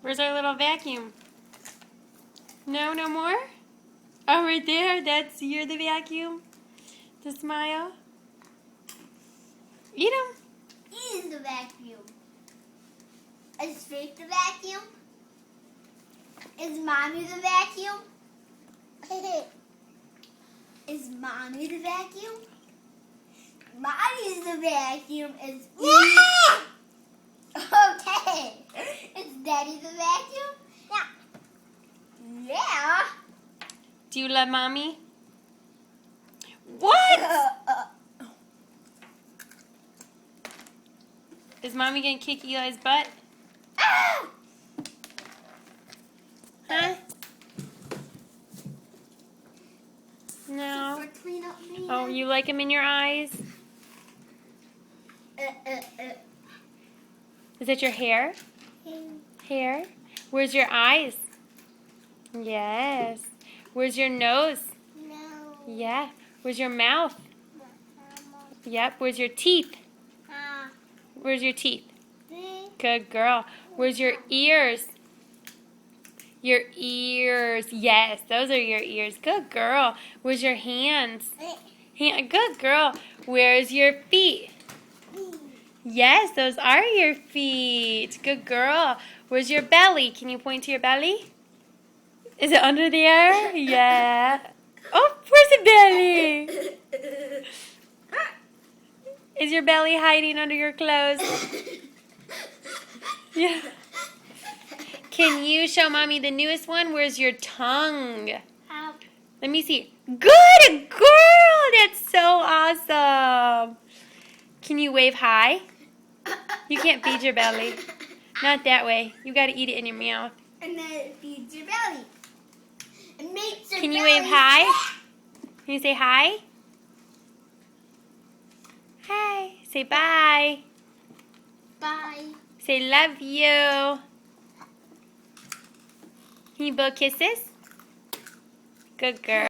Where's our little vacuum? No, no more? Oh, right there. You're the vacuum? The smile? Eat them. Eating the vacuum. Is Faith the vacuum? Is Mommy the vacuum? Is Mommy the vacuum? Mommy's the vacuum. Is okay. Is Daddy the vacuum? Yeah. Do you love Mommy? What? Is Mommy going to kick Eli's butt? Huh? No. Oh, you like them in your eyes? Is that your hair? Hair? Where's your eyes? Yes. Where's your nose? No. Yeah. Where's your mouth? Yep. Where's your teeth? Where's your teeth? Good girl. Where's your ears? Your ears. Yes, those are your ears. Good girl. Where's your hands? Good girl. Where's your feet? Yes, those are your feet. Good girl. Where's your belly? Can you point to your belly? Is it under there? Yeah. Oh, where's the belly? Is your belly hiding under your clothes? Yeah. Can you show Mommy the newest one? Where's your tongue? Let me see. Good girl! That's so awesome. Can you wave hi? You can't feed your belly. Not that way. You got to eat it in your mouth. And then it feeds your belly. It makes your Can you belly wave hi? fat. Can you say hi? Hi. Say bye. Bye. Say love you. Can you blow kisses? Good girl.